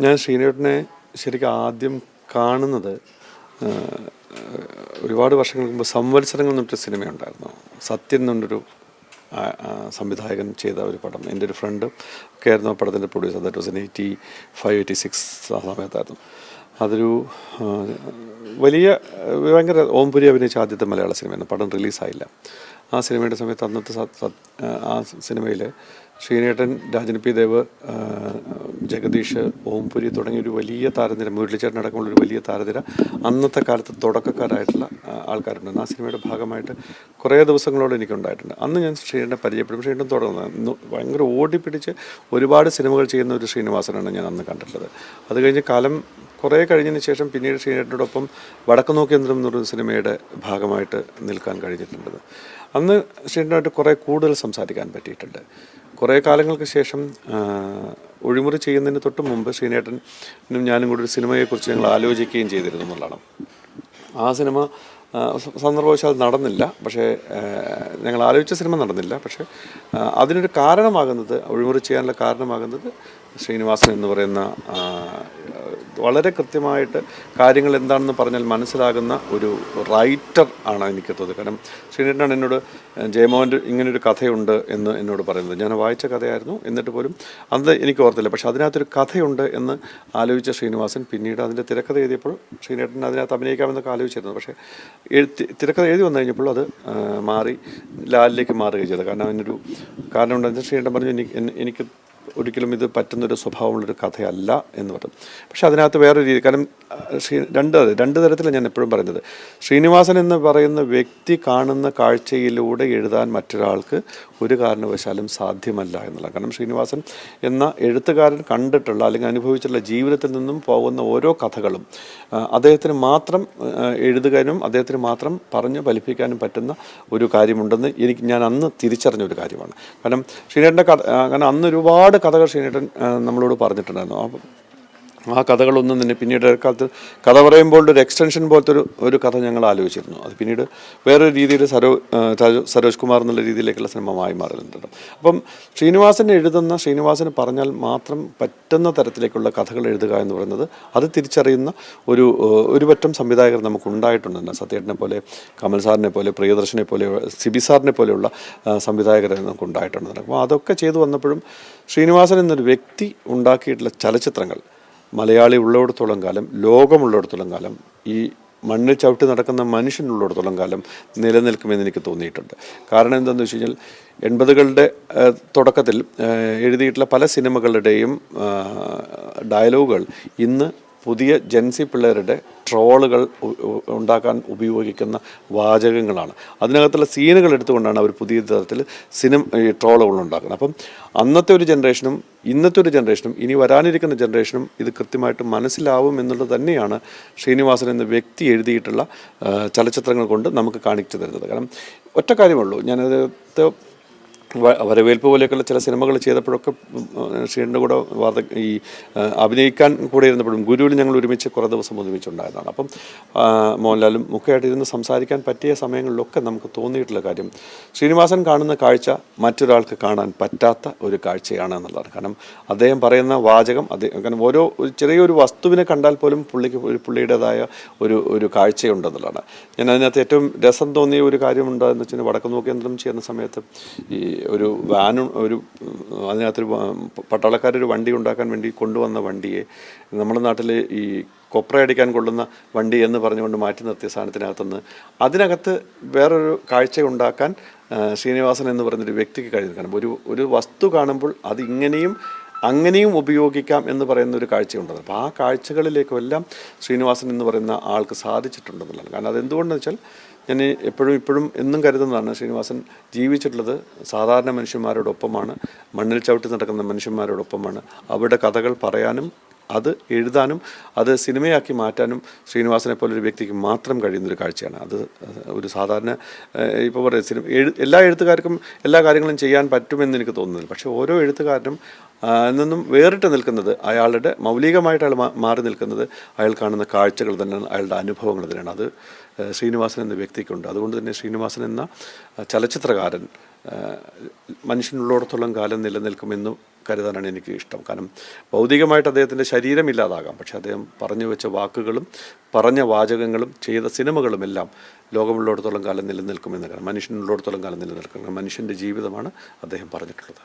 ഞാൻ ശ്രീനേട്ടനെ ശരിക്കും ആദ്യം കാണുന്നത് ഒരുപാട് വർഷങ്ങൾക്ക് മുമ്പ് സംവത്സരങ്ങൾ എന്നൊരു സിനിമയുണ്ടായിരുന്നു. സത്യൻ എന്നുള്ളൊരു സംവിധായകൻ ചെയ്ത ഒരു പടം. എൻ്റെ ഒരു ഫ്രണ്ട് ഒക്കെ ആയിരുന്നു ആ പടത്തിൻ്റെ പ്രൊഡ്യൂസർ. ദാറ്റ് വാസ് 85-86 ആ സമയത്തായിരുന്നു. അതൊരു വലിയ ഭയങ്കര ഓംപുരി അഭിനയിച്ച ആദ്യത്തെ മലയാള സിനിമയാണ്. പടം റിലീസായില്ല. ആ സിനിമയുടെ സമയത്ത് അന്നത്തെ ആ സിനിമയിൽ ശ്രീനേട്ടൻ, രാജൻ പി ദേവ്, ജഗദീഷ്, ഓംപുരി തുടങ്ങിയ ഒരു വലിയ താരനിര, മുരളിച്ചേട്ടൻ അടക്കമുള്ളൊരു വലിയ താരനിര അന്നത്തെ കാലത്ത് തുടക്കക്കാരായിട്ടുള്ള ആൾക്കാരുണ്ട്. ആ സിനിമയുടെ ഭാഗമായിട്ട് കുറേ ദിവസങ്ങളോട് എനിക്കുണ്ടായിട്ടുണ്ട്. അന്ന് ഞാൻ ശ്രീനേട്ടനെ പരിചയപ്പെടും. ശ്രീനേട്ടൻ തുടങ്ങുന്നത് ഭയങ്കര ഓടിപ്പിടിച്ച് ഒരുപാട് സിനിമകൾ ചെയ്യുന്ന ഒരു ശ്രീനിവാസനാണ് ഞാൻ അന്ന് കണ്ടിട്ടുള്ളത്. അത് കഴിഞ്ഞ് കാലം കുറേ കഴിഞ്ഞതിന് ശേഷം പിന്നീട് ശ്രീനേട്ടനോടൊപ്പം വടക്ക് നോക്കി യന്ത്രം എന്ന് പറയുന്ന സിനിമയുടെ ഭാഗമായിട്ട് നിൽക്കാൻ കഴിഞ്ഞിട്ടുണ്ട്. അന്ന് ശ്രീനേട്ടനായിട്ട് കുറേ കൂടുതൽ സംസാരിക്കാൻ പറ്റിയിട്ടുണ്ട്. കുറേ കാലങ്ങൾക്ക് ശേഷം ഒഴിമുറി ചെയ്യുന്നതിന് തൊട്ട് മുമ്പ് ശ്രീനേട്ടനും ഞാനും കൂടി ഒരു സിനിമയെക്കുറിച്ച് ഞങ്ങൾ ആലോചിക്കുകയും ചെയ്തിരുന്നു എന്നുള്ളതാണ്. ആ സിനിമ സന്ദർഭവശാൽ നടന്നില്ല. പക്ഷേ ഞങ്ങൾ ആലോചിച്ച സിനിമ നടന്നില്ല. പക്ഷേ അതിനൊരു കാരണമാകുന്നത്, ഒഴിമുറി ചെയ്യാനുള്ള കാരണമാകുന്നത് ശ്രീനിവാസൻ എന്ന് പറയുന്ന വളരെ കൃത്യമായിട്ട് കാര്യങ്ങൾ എന്താണെന്ന് പറഞ്ഞാൽ മനസ്സിലാകുന്ന ഒരു റൈറ്റർ ആണ് എനിക്ക് തോന്നുന്നത്. കാരണം ശ്രീനേട്ടനാണ് എന്നോട് ജയമോഹൻ്റെ ഇങ്ങനൊരു കഥയുണ്ട് എന്ന് എന്നോട് പറയുന്നത്. ഞാൻ വായിച്ച കഥയായിരുന്നു. എന്നിട്ട് പോലും അന്ന് എനിക്ക് ഓർത്തില്ല. പക്ഷെ അതിനകത്തൊരു കഥയുണ്ട് എന്ന് ആലോചിച്ച ശ്രീനിവാസൻ പിന്നീട് അതിൻ്റെ തിരക്കഥ എഴുതിയപ്പോൾ ശ്രീനേട്ടൻ അതിനകത്ത് അഭിനയിക്കാമെന്നൊക്കെ ആലോചിച്ചിരുന്നു. പക്ഷേ തിരക്കഥ എഴുതി വന്നു കഴിഞ്ഞപ്പോൾ അത് മാറി ലാലിലേക്ക് മാറുകയും ചെയ്തത്. കാരണം അതിനൊരു കാരണം ഉണ്ടെന്ന് ശ്രീനേട്ടൻ പറഞ്ഞു, എനിക്ക് ഒരിക്കലും ഇത് പറ്റുന്നൊരു സ്വഭാവമുള്ളൊരു കഥയല്ല എന്ന് പറഞ്ഞു. പക്ഷെ അതിനകത്ത് വേറൊരു രീതി, കാരണം രണ്ട് തരത്തിലാണ് ഞാൻ എപ്പോഴും പറയുന്നത്. ശ്രീനിവാസൻ എന്ന് പറയുന്ന വ്യക്തി കാണുന്ന കാഴ്ചയിലൂടെ എഴുതാൻ മറ്റൊരാൾക്ക് ഒരു കാരണവശാലും സാധ്യമല്ല എന്നുള്ള. കാരണം ശ്രീനിവാസൻ എന്ന എഴുത്തുകാരൻ കണ്ടിട്ടുള്ള അല്ലെങ്കിൽ അനുഭവിച്ചിട്ടുള്ള ജീവിതത്തിൽ നിന്നും പോകുന്ന ഓരോ കഥകളും അദ്ദേഹത്തിന് മാത്രം എഴുതുകാനും അദ്ദേഹത്തിന് മാത്രം പറഞ്ഞ് ഫലിപ്പിക്കാനും പറ്റുന്ന ഒരു കാര്യമുണ്ടെന്ന് ഞാൻ അന്ന് തിരിച്ചറിഞ്ഞ ഒരു കാര്യമാണ്. കാരണം ശ്രീനേട്ടൻ്റെ കാരണം അന്ന് ഒരുപാട് കഥകൾ ശ്രീനേട്ടൻ നമ്മളോട് പറഞ്ഞിട്ടുണ്ടായിരുന്നു. ആ കഥകളൊന്നും തന്നെ പിന്നീട് കാലത്ത് കഥ പറയുമ്പോൾ ഒരു എക്സ്റ്റൻഷൻ പോലത്തെ ഒരു കഥ ഞങ്ങൾ ആലോചിച്ചിരുന്നു. അത് പിന്നീട് വേറൊരു രീതിയിൽ സരോജ് കുമാർ എന്നുള്ള രീതിയിലേക്കുള്ള സിനിമമായി മാറുന്നുണ്ട്. അപ്പം ശ്രീനിവാസന് പറഞ്ഞാൽ മാത്രം പറ്റുന്ന തരത്തിലേക്കുള്ള കഥകൾ എഴുതുക എന്ന് പറയുന്നത് അത് തിരിച്ചറിയുന്ന ഒരു പറ്റം സംവിധായകർ നമുക്കുണ്ടായിട്ടുണ്ട്. സത്യേട്ടനെ പോലെ, കമൽ സാറിനെ പോലെ, പ്രിയദർശനെ പോലെ, സിബി സാറിനെ പോലെയുള്ള സംവിധായകരെ നമുക്കുണ്ടായിട്ടുണ്ട്. അപ്പോൾ അതൊക്കെ ചെയ്തു വന്നപ്പോഴും ശ്രീനിവാസൻ എന്നൊരു വ്യക്തി ഉണ്ടാക്കിയിട്ടുള്ള ചലച്ചിത്രങ്ങൾ മലയാളി ഉള്ളിടത്തോളം കാലം, ലോകമുള്ളിടത്തോളം കാലം, ഈ മണ്ണിൽ ചവിട്ടി നടക്കുന്ന മനുഷ്യനുള്ളിടത്തോളം കാലം നിലനിൽക്കുമെന്ന് എനിക്ക് തോന്നിയിട്ടുണ്ട്. കാരണം എന്താണെന്ന് വെച്ച് കഴിഞ്ഞാൽ 80കളുടെ തുടക്കത്തിൽ എഴുതിയിട്ടുള്ള പല സിനിമകളുടെയും ഡയലോഗുകൾ ഇന്ന് പുതിയ ജെൻസി പിള്ളേരുടെ ട്രോളുകൾ ഉണ്ടാക്കാൻ ഉപയോഗിക്കുന്ന വാചകങ്ങളാണ്. അതിനകത്തുള്ള സീനുകൾ എടുത്തുകൊണ്ടാണ് അവർ പുതിയ തരത്തിൽ ഈ ട്രോളുകൾ ഉണ്ടാക്കുന്നത്. അപ്പം അന്നത്തെ ഒരു ജനറേഷനും ഇന്നത്തെ ഒരു ജനറേഷനും ഇനി വരാനിരിക്കുന്ന ജനറേഷനും ഇത് കൃത്യമായിട്ട് മനസ്സിലാവും എന്നുള്ളത് തന്നെയാണ് ശ്രീനിവാസൻ എന്ന വ്യക്തി എഴുതിയിട്ടുള്ള ചലച്ചിത്രങ്ങൾ കൊണ്ട് നമുക്ക് കാണിച്ചു തരുന്നത്. കാരണം ഒറ്റ കാര്യമുള്ളൂ, ഞാനത് വരവേൽപ്പ് പോലെയൊക്കെയുള്ള ചില സിനിമകൾ ചെയ്തപ്പോഴൊക്കെ ശ്രീൻ്റെ കൂടെ ഈ അഭിനയിക്കാൻ കൂടെ ഇരുന്നപ്പോഴും ഗുരുവിൽ ഞങ്ങൾ ഒരുമിച്ച് കുറേ ദിവസം ഒരുമിച്ചുണ്ടായതാണ്. അപ്പം മോഹൻലാലും ഒക്കെയായിട്ട് ഇരുന്ന് സംസാരിക്കാൻ പറ്റിയ സമയങ്ങളിലൊക്കെ നമുക്ക് തോന്നിയിട്ടുള്ള കാര്യം, ശ്രീനിവാസൻ കാണുന്ന കാഴ്ച മറ്റൊരാൾക്ക് കാണാൻ പറ്റാത്ത ഒരു കാഴ്ചയാണ് എന്നുള്ളതാണ്. കാരണം അദ്ദേഹം പറയുന്ന വാചകം, കാരണം ചെറിയൊരു വസ്തുവിനെ കണ്ടാൽ പോലും പുള്ളിയുടേതായ ഒരു കാഴ്ചയുണ്ടെന്നുള്ളതാണ്. ഞാൻ അതിനകത്ത് ഏറ്റവും രസം തോന്നിയ ഒരു കാര്യമുണ്ടെന്ന് വെച്ചാൽ വടക്ക് നോക്കി യന്ത്രം ചെയ്യുന്ന സമയത്ത് ഈ ഒരു വാനും അതിനകത്തൊരു പട്ടാളക്കാരൊരു വണ്ടി ഉണ്ടാക്കാൻ വേണ്ടി കൊണ്ടുവന്ന വണ്ടിയെ നമ്മുടെ നാട്ടിൽ ഈ കൊപ്രയടിക്കാൻ കൊള്ളുന്ന വണ്ടി എന്ന് പറഞ്ഞുകൊണ്ട് മാറ്റി നിർത്തിയ സാധനത്തിനകത്തുനിന്ന് അതിനകത്ത് വേറൊരു കാഴ്ച ഉണ്ടാക്കാൻ ശ്രീനിവാസൻ എന്ന് പറഞ്ഞൊരു വ്യക്തിക്ക് കഴിഞ്ഞു. കാരണം ഒരു വസ്തു കാണുമ്പോൾ അത് അങ്ങനെയും ഉപയോഗിക്കാം എന്ന് പറയുന്ന ഒരു കാഴ്ചയുണ്ടത്. അപ്പോൾ ആ കാഴ്ചകളിലേക്കെല്ലാം ശ്രീനിവാസൻ എന്ന് പറയുന്ന ആൾക്ക് സാധിച്ചിട്ടുണ്ടെന്നുള്ളതാണ്. കാരണം അതെന്തുകൊണ്ടെന്ന് വെച്ചാൽ ഞാൻ ഇപ്പോഴും എന്നും കരുതുന്നതാണ്, ശ്രീനിവാസൻ ജീവിച്ചിട്ടുള്ളത് സാധാരണ മനുഷ്യന്മാരോടൊപ്പമാണ്, മണ്ണിൽ ചവിട്ടി നടക്കുന്ന മനുഷ്യന്മാരോടൊപ്പമാണ്. അവരുടെ കഥകൾ പറയാനും അത് എഴുതാനും അത് സിനിമയാക്കി മാറ്റാനും ശ്രീനിവാസനെ പോലൊരു വ്യക്തിക്ക് മാത്രം കഴിയുന്നൊരു കാഴ്ചയാണ്. അത് ഒരു സാധാരണ ഇപ്പോൾ പറയുക എല്ലാ എഴുത്തുകാർക്കും എല്ലാ കാര്യങ്ങളും ചെയ്യാൻ പറ്റുമെന്ന് എനിക്ക് തോന്നുന്നില്ല. പക്ഷേ ഓരോ എഴുത്തുകാരനും നിന്നും വേറിട്ട് നിൽക്കുന്നത്, അയാളുടെ മൗലികമായിട്ട് അയാൾ മാറി നിൽക്കുന്നത് അയാൾ കാണുന്ന കാഴ്ചകൾ തന്നെയാണ്, അയാളുടെ അനുഭവങ്ങൾ തന്നെയാണ്. അത് ശ്രീനിവാസൻ എന്ന വ്യക്തിക്കുണ്ട്. അതുകൊണ്ട് തന്നെ ശ്രീനിവാസൻ എന്ന ചലച്ചിത്രകാരൻ മനുഷ്യനുള്ളിടത്തോളം കാലം നിലനിൽക്കുമെന്ന് കരുതാനാണ് എനിക്ക് ഇഷ്ടം. കാരണം ഭൗതികമായിട്ട് അദ്ദേഹത്തിൻ്റെ ശരീരം ഇല്ലാതാകാം, പക്ഷേ അദ്ദേഹം പറഞ്ഞു വെച്ച വാക്കുകളും പറഞ്ഞ വാചകങ്ങളും ചെയ്ത സിനിമകളുമെല്ലാം ലോകമുള്ളിടത്തോളം കാലം നിലനിൽക്കുമെന്ന്. കാരണം മനുഷ്യനുള്ളിടത്തോളം കാലം നിലനിൽക്കും. മനുഷ്യൻ്റെ ജീവിതമാണ് അദ്ദേഹം പറഞ്ഞിട്ടുള്ളത്.